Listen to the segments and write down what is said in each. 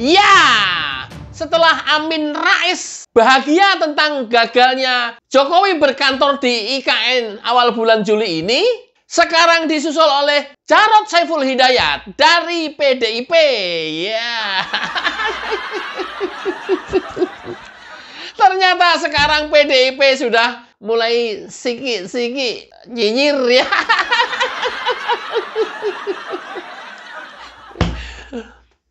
Ya, setelah Amin Rais bahagia tentang gagalnya Jokowi berkantor di IKN awal bulan Juli ini, sekarang disusul oleh Jarod Saiful Hidayat dari PDIP. Ya. Ternyata sekarang PDIP sudah mulai siki-siki nyinyir ya.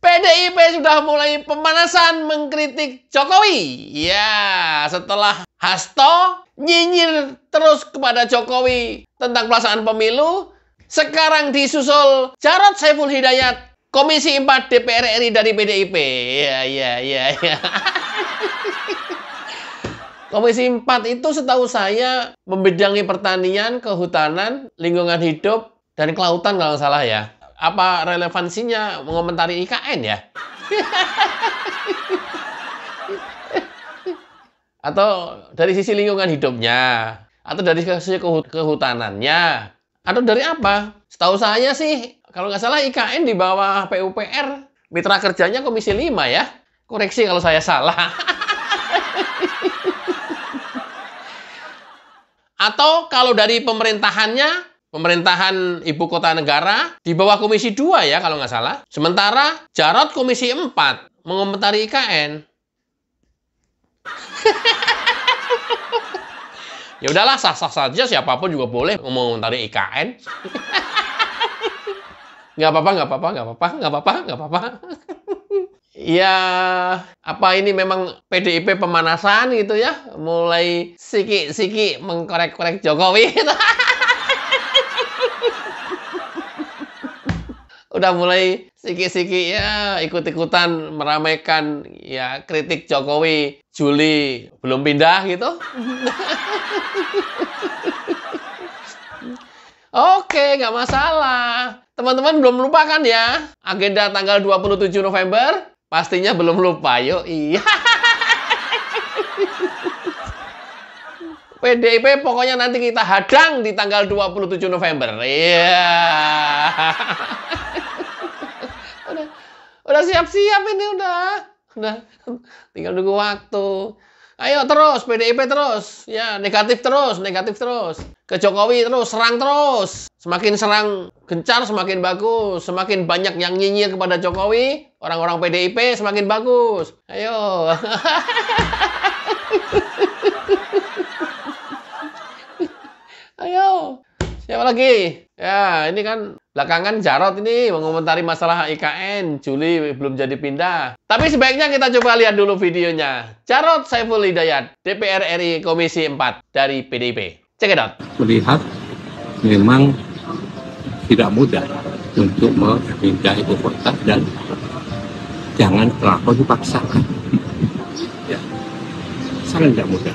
PDIP sudah mulai pemanasan mengkritik Jokowi. Ya, setelah Hasto nyinyir terus kepada Jokowi tentang pelaksanaan pemilu, sekarang disusul Jarod Saiful Hidayat, Komisi 4 DPR RI dari PDIP. Ya. Komisi 4 itu setahu saya membidangi pertanian, kehutanan, lingkungan hidup, dan kelautan kalau nggak salah ya. Apa relevansinya mengomentari IKN ya? Atau dari sisi lingkungan hidupnya? Atau dari sisi kehutanannya? Atau dari apa? Setahu saya sih, kalau nggak salah IKN di bawah PUPR, mitra kerjanya Komisi 5 ya. Koreksi kalau saya salah. Atau kalau dari pemerintahannya, pemerintahan ibu kota negara di bawah Komisi 2 ya kalau nggak salah. Sementara Jarod Komisi 4 mengomentari IKN. Ya udahlah, sah-sah saja, siapapun juga boleh mengomentari IKN. Nggak apa-apa. Ya, apa ini memang PDIP pemanasan gitu ya? Mulai siki-siki mengkorek-korek Jokowi. Udah mulai siki-siki ya ikut-ikutan meramaikan ya kritik Jokowi Juli belum pindah gitu. Oke, nggak masalah. Teman-teman belum lupa kan ya? Agenda tanggal 27 November? Pastinya belum lupa, yuk. Iya. PDIP pokoknya nanti kita hadang di tanggal 27 November. Iya. Udah siap-siap ini udah tinggal nunggu waktu. Ayo terus PDIP terus ya, negatif terus ke Jokowi terus, serang terus. Semakin serang gencar semakin bagus, semakin banyak yang nyinyir kepada Jokowi, orang-orang PDIP semakin bagus. Ayo. Ayo. Siapa lagi? Ya, ini kan belakangan Jarod ini mengomentari masalah IKN, Juli belum jadi pindah. Tapi sebaiknya kita coba lihat dulu videonya. Jarod Saiful Hidayat, DPR RI Komisi 4 dari PDIP. Check it out. Melihat memang tidak mudah untuk memindah ibu kota dan jangan terlalu dipaksakan. Ya, sangat tidak mudah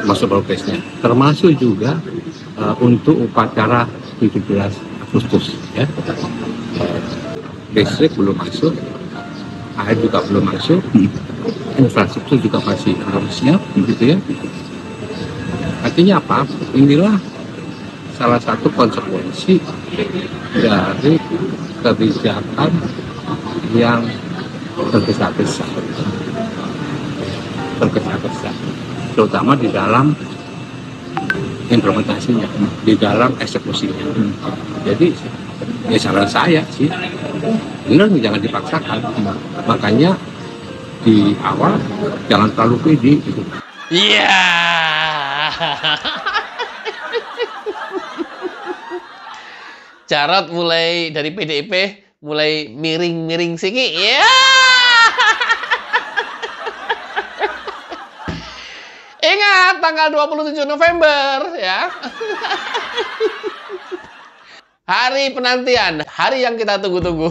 masuk progresnya. Termasuk juga untuk upacara 17 Agustus ya. Listrik belum masuk, air juga belum masuk, infrastruktur juga masih harus siap gitu ya. Artinya apa? Inilah salah satu konsekuensi dari kebijakan yang tergesa-gesa, terutama di dalam implementasinya, di dalam eksekusinya. Jadi ya saran saya sih, benar jangan dipaksakan. Makanya di awal jangan terlalu pede gitu. Iya. Jarod mulai dari PDIP mulai miring-miring siki. Ya. Ingat tanggal 27 November ya. Hari penantian, hari yang kita tunggu-tunggu.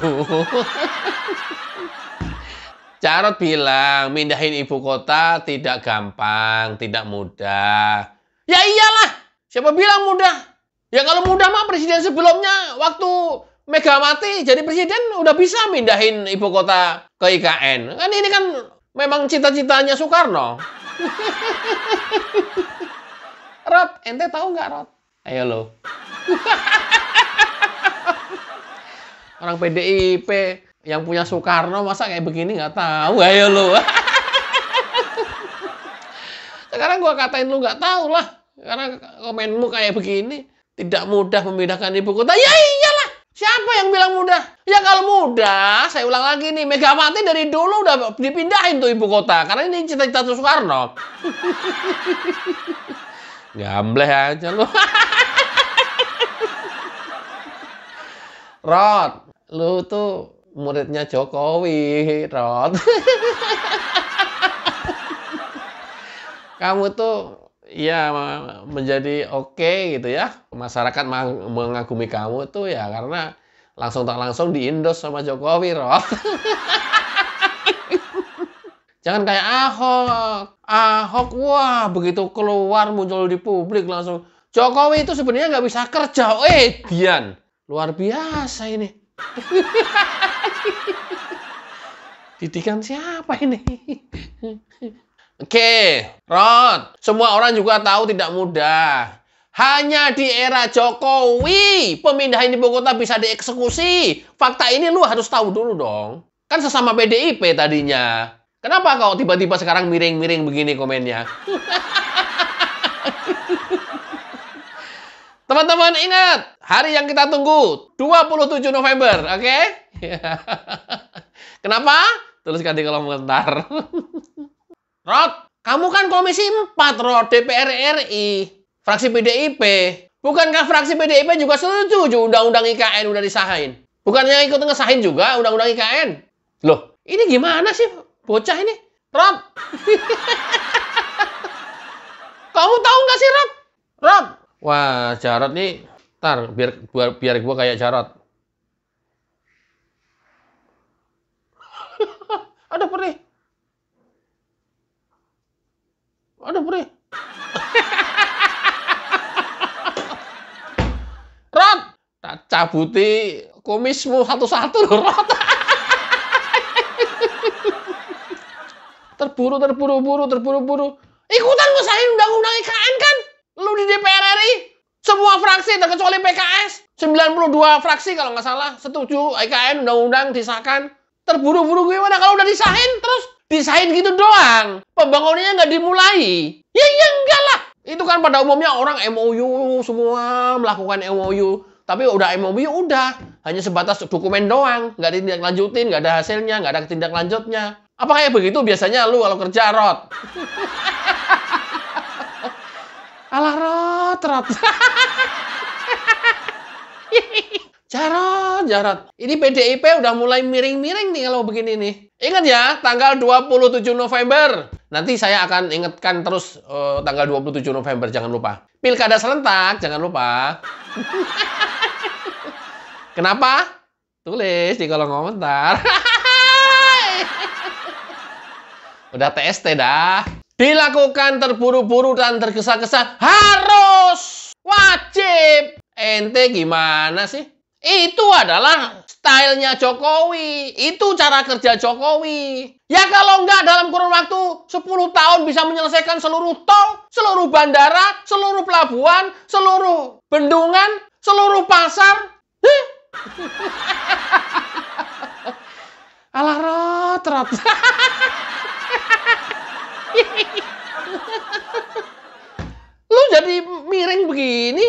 Jarod bilang mindahin ibu kota tidak gampang, tidak mudah. Ya iyalah, siapa bilang mudah? Ya kalau mudah mah presiden sebelumnya waktu Megawati jadi presiden udah bisa mindahin ibu kota ke IKN. Kan ini kan memang cita-citanya Soekarno. Rod, ente tahu nggak Rod? Ayo lo. Orang PDIP Yang punya Soekarno masa kayak begini nggak tahu, ayo lu. Sekarang gua katain lu nggak tahu lah. Karena komenmu kayak begini. Tidak mudah memindahkan ibu kota. Ya iyalah. Siapa yang bilang mudah? Ya kalau mudah, saya ulang lagi nih. Megawati dari dulu udah dipindahin tuh ibu kota. Karena ini cita-cita Soekarno. Gambleh aja lu. Rod, lu tuh muridnya Jokowi, Rod. Kamu tuh ya menjadi oke gitu ya. Masyarakat mengagumi kamu tuh ya karena langsung tak langsung diindos sama Jokowi, Rod. Jangan kayak Ahok. Ahok, wah begitu keluar muncul di publik langsung. Jokowi itu sebenarnya nggak bisa kerja. Dian. Luar biasa ini. Didikan siapa ini? Oke, Rod. Semua orang juga tahu tidak mudah. Hanya di era Jokowi, pemindahan ibu kota bisa dieksekusi. Fakta ini lu harus tahu dulu dong. Kan sesama PDIP tadinya. Kenapa kau tiba-tiba sekarang miring-miring begini komennya? Teman-teman ingat, hari yang kita tunggu, 27 November, oke? Kenapa? Tuliskan di kolom komentar. Rod, kamu kan Komisi 4, Rod, DPR RI, fraksi PDIP. Bukankah fraksi PDIP juga setuju undang-undang IKN udah disahin? Bukannya ikut ngesahin juga undang-undang IKN? Loh, ini gimana sih bocah ini? Rod. Kamu tahu nggak sih, Rod? Rod. Wah, Jarot nih. Ntar, biar gue kayak Jarot. Ada perih. Ada perih. Rod. Tak cabuti kumismu satu-satu loh, Rod. Terburu-buru. Ikutan ngesahin undang-undang IKN kan? Lu di DPR RI, semua fraksi terkecuali PKS, 92 fraksi kalau nggak salah, setuju IKN undang-undang disahkan. Terburu-buru gimana kalau udah disahin, terus disahin gitu doang. Pembangunannya nggak dimulai. Ya enggak lah. Itu kan pada umumnya orang MOU semua melakukan MOU. Tapi udah MOU udah. Hanya sebatas dokumen doang. Nggak ditindaklanjutin, nggak ada hasilnya, nggak ada tindak lanjutnya. Apa kayak begitu biasanya lu kalau kerja, Rod? Alah, Rod. Jarot. Ini PDIP udah mulai miring-miring nih kalau begini nih. Ingat ya, tanggal 27 November. Nanti saya akan ingatkan terus tanggal 27 November, jangan lupa. Pilkada serentak, jangan lupa. Kenapa? Tulis di kolom komentar. Udah TST dah. Dilakukan terburu-buru dan tergesa-gesa. Harus. Wajib. Ente gimana sih? Itu adalah stylenya Jokowi. Itu cara kerja Jokowi. Ya kalau enggak dalam kurun waktu 10 tahun bisa menyelesaikan seluruh tol, seluruh bandara, seluruh pelabuhan, seluruh bendungan, seluruh pasar. Alah, Rod. Lu jadi miring begini.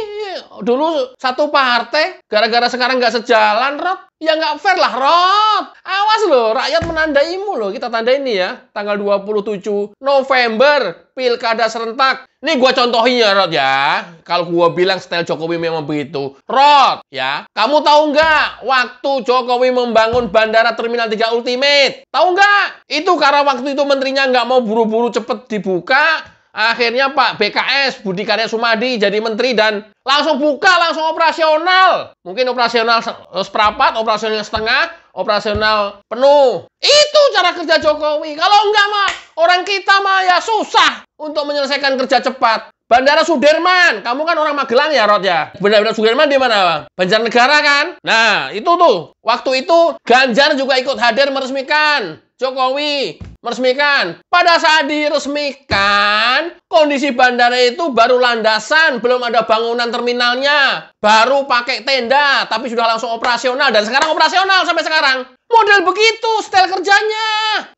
Dulu satu partai, gara-gara sekarang nggak sejalan, Rod. Ya nggak fair lah, Rod. Awas loh, rakyat menandaimu loh. Kita tandain nih ya, tanggal 27 November, Pilkada serentak. Nih gua contohin ya, Rod ya. Kalau gua bilang style Jokowi memang begitu. Rod, ya. Kamu tahu nggak waktu Jokowi membangun Bandara Terminal 3 Ultimate? Tahu nggak? Itu karena waktu itu menterinya nggak mau buru-buru cepet dibuka. Akhirnya Pak BKS Budi Karya Sumadi jadi menteri dan langsung buka, langsung operasional. Mungkin operasional seperempat, operasional setengah, operasional penuh. Itu cara kerja Jokowi. Kalau enggak mah, orang kita mah ya susah untuk menyelesaikan kerja cepat. Bandara Sudirman, kamu kan orang Magelang ya, Rod ya? Bandara Sudirman di mana, Bang? Banjarnegara kan? Nah, itu tuh. Waktu itu Ganjar juga ikut hadir meresmikan. Jokowi meresmikan. Pada saat diresmikan, kondisi bandara itu baru landasan, belum ada bangunan terminalnya. Baru pakai tenda, tapi sudah langsung operasional. Dan sekarang operasional sampai sekarang. Model begitu style kerjanya.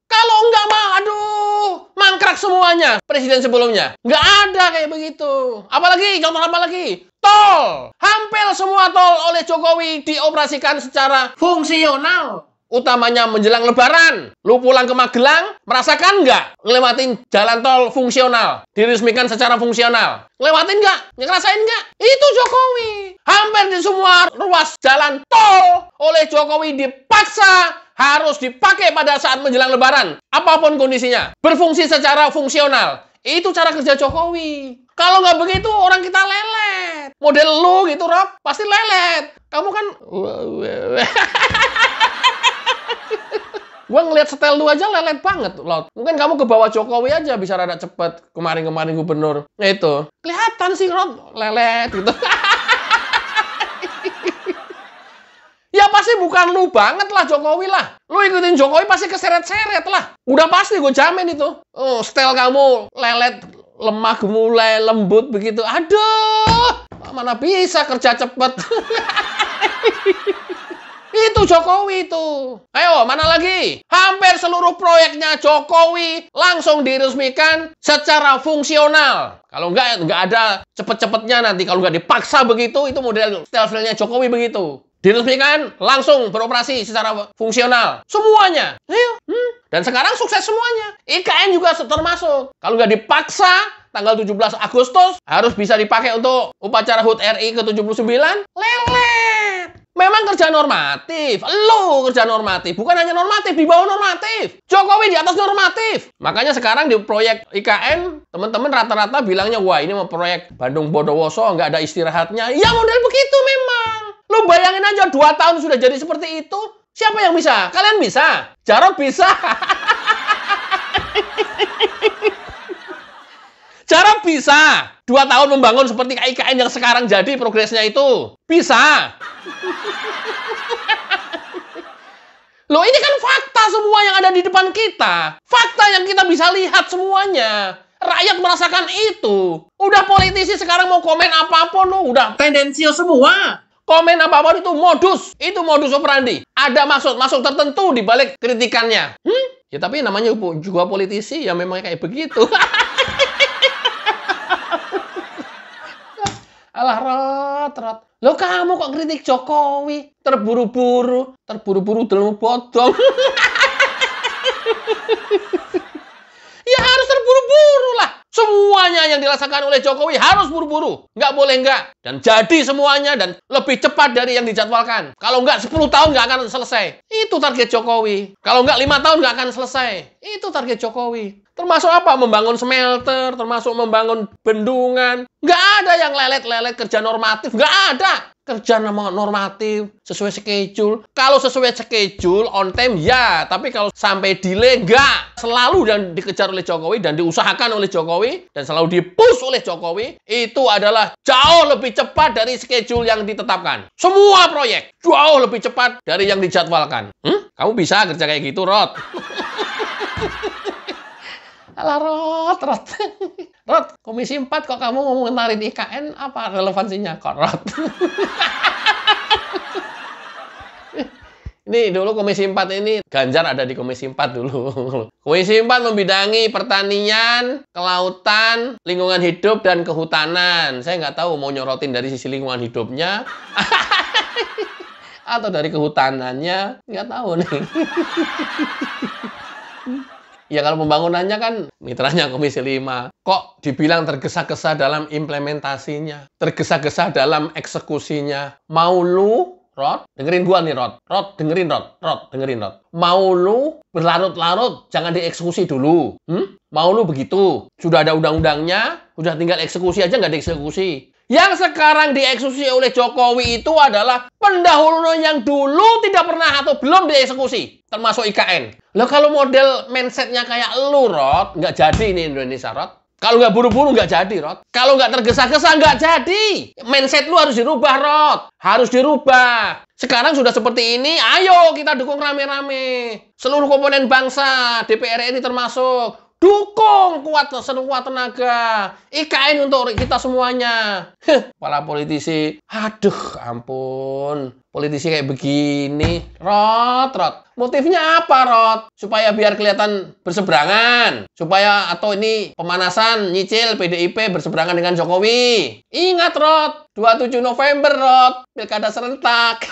Kalau enggak mah, aduh, mangkrak semuanya. Presiden sebelumnya. Nggak ada kayak begitu. Apalagi, contoh apa lagi? Tol. Hampir semua tol oleh Jokowi dioperasikan secara fungsional. Utamanya menjelang Lebaran. Lu pulang ke Magelang, merasakan nggak ngelewatin jalan tol fungsional? Diresmikan secara fungsional. Ngelewatin nggak? Ngerasain nggak? Itu Jokowi. Hampir di semua ruas jalan tol oleh Jokowi dipaksa harus dipakai pada saat menjelang Lebaran. Apapun kondisinya. Berfungsi secara fungsional. Itu cara kerja Jokowi. Kalau nggak begitu, orang kita lelet. Model lu gitu, Rob, pasti lelet. Kamu kan... Gue ngeliat setel lu aja lelet banget, Lot. Mungkin kamu ke bawah Jokowi aja bisa rada cepet. Kemarin-kemarin gubernur. Nah itu. Kelihatan sih, Rod. Lelet gitu. Ya pasti bukan lu banget lah Jokowi lah. Lu ikutin Jokowi pasti keseret-seret lah. Udah pasti gue jamin itu. Oh, setel kamu lelet, lemah, gemulai, lembut begitu. Aduh, mana bisa kerja cepet. Itu Jokowi itu. Ayo, mana lagi? Hampir seluruh proyeknya Jokowi langsung diresmikan secara fungsional. Kalau nggak ada cepet-cepetnya nanti. Kalau nggak dipaksa begitu, itu model style-stylenya Jokowi begitu. Diresmikan, langsung beroperasi secara fungsional. Semuanya. Ayo. Dan sekarang sukses semuanya. IKN juga termasuk. Kalau nggak dipaksa, tanggal 17 Agustus, harus bisa dipakai untuk upacara HUT RI ke-79. Lelet. Memang kerja normatif. Lu kerja normatif. Bukan hanya normatif, di bawah normatif. Jokowi di atas normatif. Makanya sekarang di proyek IKN, teman-teman rata-rata bilangnya, wah ini mau proyek Bandung Bondowoso, nggak ada istirahatnya. Ya model begitu memang. Lu bayangin aja 2 tahun sudah jadi seperti itu. Siapa yang bisa? Kalian bisa. Jarod bisa. Jarod bisa. 2 tahun membangun seperti IKN yang sekarang jadi progresnya itu. Bisa. Loh ini kan fakta semua yang ada di depan kita. Fakta yang kita bisa lihat semuanya. Rakyat merasakan itu. Udah politisi sekarang mau komen apapun, udah tendensius semua. Komen apa-apa itu modus. Itu modus operandi. Ada maksud tertentu di balik kritikannya. Ya tapi namanya juga politisi, ya memang kayak begitu. Alah, Rot. Loh kamu kok kritik Jokowi? Terburu-buru dalam bodong. Ya harus terburu-buru lah. Semuanya yang dirasakan oleh Jokowi harus buru-buru. Nggak boleh nggak. Dan jadi semuanya dan lebih cepat dari yang dijadwalkan. Kalau nggak 10 tahun nggak akan selesai. Itu target Jokowi. Kalau nggak 5 tahun nggak akan selesai. Itu target Jokowi. Termasuk apa? Membangun smelter, termasuk membangun bendungan. Nggak ada yang lelet-lelet kerja normatif. Nggak ada. Kerja normatif, sesuai schedule. Kalau sesuai schedule, on time, ya. Tapi kalau sampai delay, nggak. Selalu dan dikejar oleh Jokowi dan diusahakan oleh Jokowi dan selalu dipush oleh Jokowi, itu adalah jauh lebih cepat dari schedule yang ditetapkan. Semua proyek jauh lebih cepat dari yang dijadwalkan. Kamu bisa kerja kayak gitu, Rod. Alah, Rod. Rod, Komisi 4 kok kamu ngomong ngentarin IKN, apa relevansinya kok, Rod? Ini dulu Komisi 4 ini, Ganjar ada di Komisi 4 dulu. Komisi 4 membidangi pertanian, kelautan, lingkungan hidup, dan kehutanan. Saya nggak tahu mau nyorotin dari sisi lingkungan hidupnya, atau dari kehutanannya, nggak tahu nih. Ya kalau pembangunannya kan mitranya Komisi 5. Kok dibilang tergesa-gesa dalam implementasinya? Tergesa-gesa dalam eksekusinya? Mau lu, Rod? Dengerin gua nih, Rod. Rod, dengerin, Rod. Rod, dengerin, Rod. Mau lu berlarut-larut, jangan dieksekusi dulu. Mau lu begitu? Sudah ada undang-undangnya, sudah tinggal eksekusi aja nggak dieksekusi. Yang sekarang dieksekusi oleh Jokowi itu adalah pendahulunya yang dulu tidak pernah atau belum dieksekusi. Termasuk IKN. Loh kalau model mindsetnya kayak lu, Rod, nggak jadi ini Indonesia, Rod. Kalau nggak buru-buru nggak jadi, Rod. Kalau nggak tergesa-gesa nggak jadi. Mindset lu harus dirubah, Rod. Harus dirubah. Sekarang sudah seperti ini, ayo kita dukung rame-rame. Seluruh komponen bangsa, DPR RI termasuk. Dukung sekuat tenaga. IKN untuk kita semuanya. Para politisi. Aduh, ampun. Politisi kayak begini. Rod. Motifnya apa, Rod? Supaya biar kelihatan berseberangan. Atau ini pemanasan, nyicil PDIP berseberangan dengan Jokowi. Ingat, Rod. 27 November, Rod. Pilkada serentak.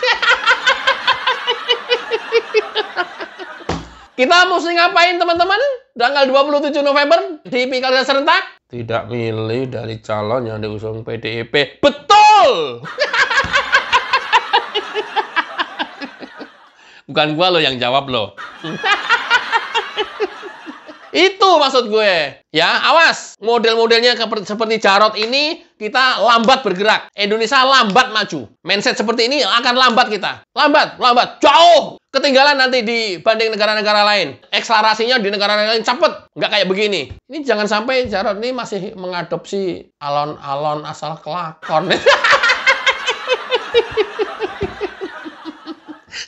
Kita mesti ngapain, teman-teman? Tanggal 27 November di Pilkada serentak? Tidak milih dari calon yang diusung PDIP. Betul! Bukan gua loh yang jawab loh. Itu maksud gue. Ya, awas. Model-modelnya seperti Jarod ini, kita lambat bergerak. Indonesia lambat maju. Mindset seperti ini akan lambat kita. Lambat. Jauh. Ketinggalan nanti dibanding negara-negara lain. Akselerasinya di negara-negara lain cepet. Nggak kayak begini. Ini jangan sampai Jarod ini masih mengadopsi alon-alon asal kelakon.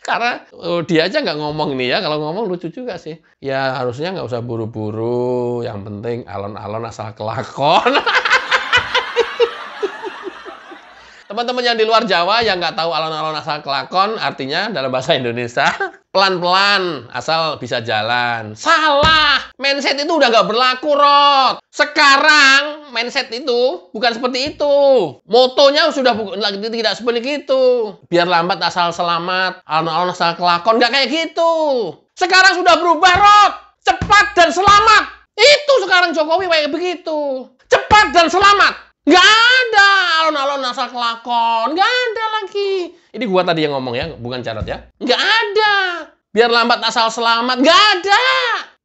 Karena dia aja nggak ngomong nih ya. Kalau ngomong lucu juga sih. Ya harusnya nggak usah buru-buru. Yang penting alon-alon asal kelakon. Teman-teman yang di luar Jawa yang nggak tahu alon-alon asal kelakon, artinya dalam bahasa Indonesia, pelan-pelan asal bisa jalan. Salah! Mindset itu udah nggak berlaku, Rod. Sekarang, mindset itu bukan seperti itu. Motonya sudah tidak seperti itu. Biar lambat asal selamat, alon-alon asal kelakon, nggak kayak gitu. Sekarang sudah berubah, Rod. Cepat dan selamat. Itu sekarang Jokowi kayak begitu. Cepat dan selamat. Nggak ada alon-alon asal kelakon. Nggak ada lagi. Ini gua tadi yang ngomong ya, bukan Jarod ya. Nggak ada. Biar lambat asal selamat. Nggak ada.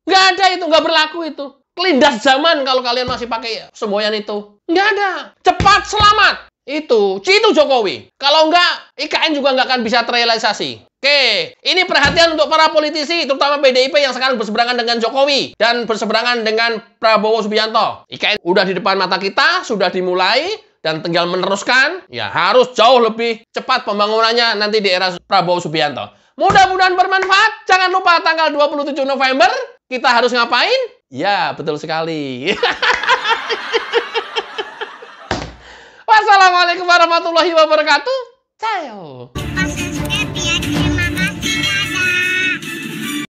Nggak ada itu. Nggak berlaku itu. Kelindas zaman kalau kalian masih pakai semboyan itu. Nggak ada. Cepat selamat. Itu Jokowi. Kalau nggak, IKN juga nggak akan bisa terrealisasi. Oke, ini perhatian untuk para politisi, terutama PDIP yang sekarang berseberangan dengan Jokowi dan berseberangan dengan Prabowo Subianto. IKN udah di depan mata kita, sudah dimulai, dan tinggal meneruskan. Ya, harus jauh lebih cepat pembangunannya nanti di era Prabowo Subianto. Mudah-mudahan bermanfaat. Jangan lupa tanggal 27 November, kita harus ngapain? Ya, betul sekali. Wassalamualaikum warahmatullahi wabarakatuh. Ciao.